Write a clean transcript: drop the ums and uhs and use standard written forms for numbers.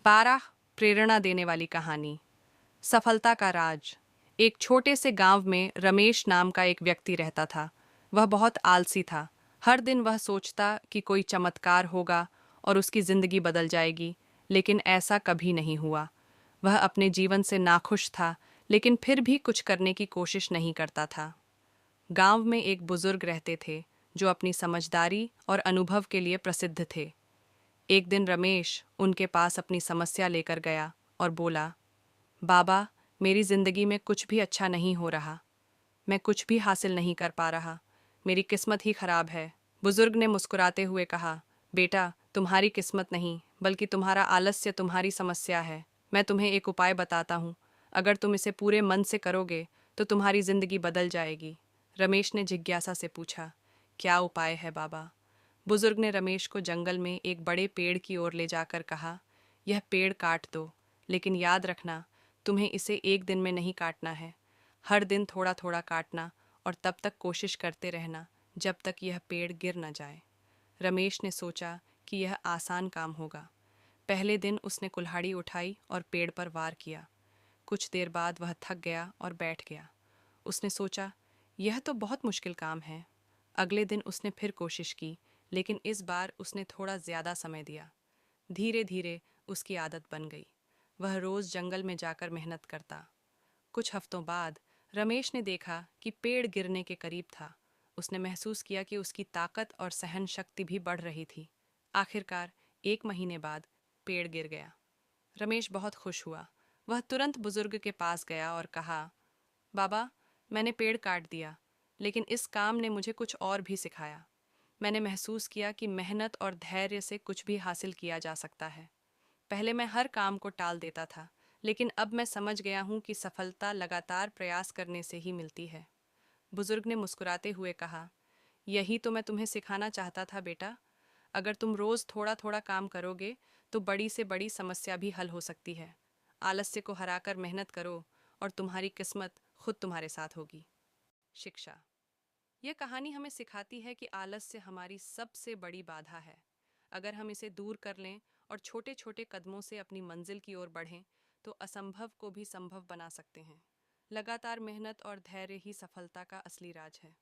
12 प्रेरणा देने वाली कहानी। सफलता का राज। एक छोटे से गांव में रमेश नाम का एक व्यक्ति रहता था। वह बहुत आलसी था। हर दिन वह सोचता कि कोई चमत्कार होगा और उसकी जिंदगी बदल जाएगी, लेकिन ऐसा कभी नहीं हुआ। वह अपने जीवन से नाखुश था, लेकिन फिर भी कुछ करने की कोशिश नहीं करता था। गांव में एक बुजुर्ग रहते थे जो अपनी समझदारी और अनुभव के लिए प्रसिद्ध थे। एक दिन रमेश उनके पास अपनी समस्या लेकर गया और बोला, बाबा, मेरी जिंदगी में कुछ भी अच्छा नहीं हो रहा। मैं कुछ भी हासिल नहीं कर पा रहा। मेरी किस्मत ही खराब है। बुजुर्ग ने मुस्कुराते हुए कहा, बेटा, तुम्हारी किस्मत नहीं, बल्कि तुम्हारा आलस्य तुम्हारी समस्या है। मैं तुम्हें एक उपाय बताता हूँ। अगर तुम इसे पूरे मन से करोगे तो तुम्हारी जिंदगी बदल जाएगी। रमेश ने जिज्ञासा से पूछा, क्या उपाय है बाबा? बुजुर्ग ने रमेश को जंगल में एक बड़े पेड़ की ओर ले जाकर कहा, यह पेड़ काट दो, लेकिन याद रखना, तुम्हें इसे एक दिन में नहीं काटना है। हर दिन थोड़ा थोड़ा काटना और तब तक कोशिश करते रहना जब तक यह पेड़ गिर न जाए। रमेश ने सोचा कि यह आसान काम होगा। पहले दिन उसने कुल्हाड़ी उठाई और पेड़ पर वार किया। कुछ देर बाद वह थक गया और बैठ गया। उसने सोचा, यह तो बहुत मुश्किल काम है। अगले दिन उसने फिर कोशिश की, लेकिन इस बार उसने थोड़ा ज्यादा समय दिया। धीरे धीरे उसकी आदत बन गई। वह रोज जंगल में जाकर मेहनत करता। कुछ हफ्तों बाद रमेश ने देखा कि पेड़ गिरने के करीब था। उसने महसूस किया कि उसकी ताकत और सहन शक्ति भी बढ़ रही थी। आखिरकार 1 महीने बाद पेड़ गिर गया। रमेश बहुत खुश हुआ। वह तुरंत बुजुर्ग के पास गया और कहा, बाबा, मैंने पेड़ काट दिया, लेकिन इस काम ने मुझे कुछ और भी सिखाया। मैंने महसूस किया कि मेहनत और धैर्य से कुछ भी हासिल किया जा सकता है। पहले मैं हर काम को टाल देता था, लेकिन अब मैं समझ गया हूँ कि सफलता लगातार प्रयास करने से ही मिलती है। बुजुर्ग ने मुस्कुराते हुए कहा, यही तो मैं तुम्हें सिखाना चाहता था बेटा। अगर तुम रोज थोड़ा थोड़ा काम करोगे तो बड़ी से बड़ी समस्या भी हल हो सकती है। आलस्य को हराकर मेहनत करो और तुम्हारी किस्मत खुद तुम्हारे साथ होगी। शिक्षा। यह कहानी हमें सिखाती है कि आलस्य हमारी सबसे बड़ी बाधा है। अगर हम इसे दूर कर लें और छोटे छोटे कदमों से अपनी मंजिल की ओर बढ़ें, तो असंभव को भी संभव बना सकते हैं। लगातार मेहनत और धैर्य ही सफलता का असली राज है।